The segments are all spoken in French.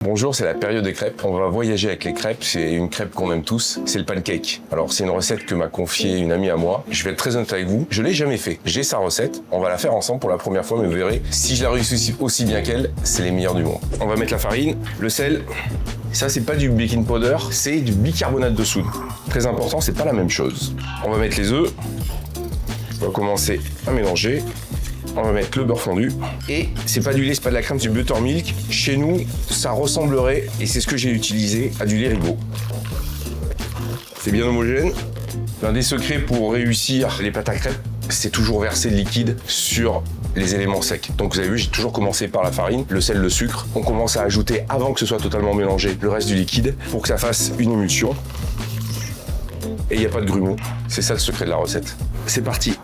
Bonjour, c'est la période des crêpes. On va voyager avec les crêpes. C'est une crêpe qu'on aime tous, c'est le pancake. Alors c'est une recette que m'a confiée une amie à moi. Je vais être très honnête avec vous, je l'ai jamais fait. J'ai sa recette, on va la faire ensemble pour la première fois, mais vous verrez, si je la réussis aussi bien qu'elle, c'est les meilleurs du monde. On va mettre la farine, le sel. Ça, c'est pas du baking powder, c'est du bicarbonate de soude. Très important, c'est pas la même chose. On va mettre les œufs. On va commencer à mélanger. On va mettre le beurre fondu. Et c'est pas du lait, c'est pas de la crème, c'est du buttermilk. Chez nous, ça ressemblerait, et c'est ce que j'ai utilisé, à du lait Ribot. C'est bien homogène. L'un des secrets pour réussir les pâtes à crêpes, c'est toujours verser le liquide sur les éléments secs. Donc vous avez vu, j'ai toujours commencé par la farine, le sel, le sucre. On commence à ajouter, avant que ce soit totalement mélangé, le reste du liquide pour que ça fasse une émulsion. Et il n'y a pas de grumeaux. C'est ça le secret de la recette. C'est parti.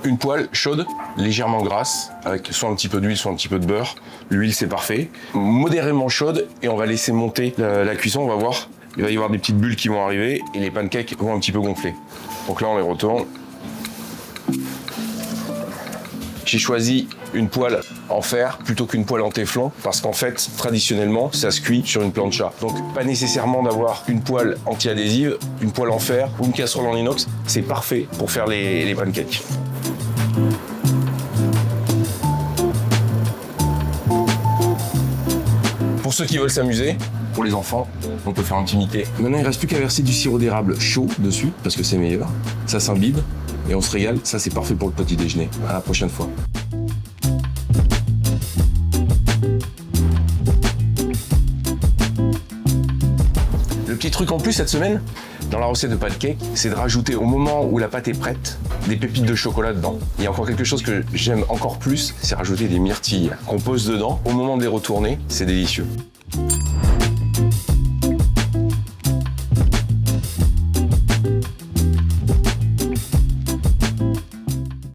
Une poêle chaude, légèrement grasse, avec soit un petit peu d'huile, soit un petit peu de beurre. L'huile, c'est parfait. Modérément chaude, et on va laisser monter la cuisson, on va voir. Il va y avoir des petites bulles qui vont arriver, et les pancakes vont un petit peu gonfler. Donc là, on les retourne. J'ai choisi une poêle en fer plutôt qu'une poêle en téflon parce qu'en fait, traditionnellement, ça se cuit sur une plancha. Donc, pas nécessairement d'avoir une poêle anti-adhésive, une poêle en fer ou une casserole en inox. C'est parfait pour faire les pancakes. Pour ceux qui veulent s'amuser, pour les enfants, on peut faire un petit mité. Maintenant, il ne reste plus qu'à verser du sirop d'érable chaud dessus parce que c'est meilleur. Ça s'imbibe. Et on se régale, ça c'est parfait pour le petit déjeuner. À la prochaine fois. Le petit truc en plus cette semaine, dans la recette de pancake, c'est de rajouter au moment où la pâte est prête, des pépites de chocolat dedans. Il y a encore quelque chose que j'aime encore plus, c'est rajouter des myrtilles qu'on pose dedans. Au moment de les retourner, c'est délicieux.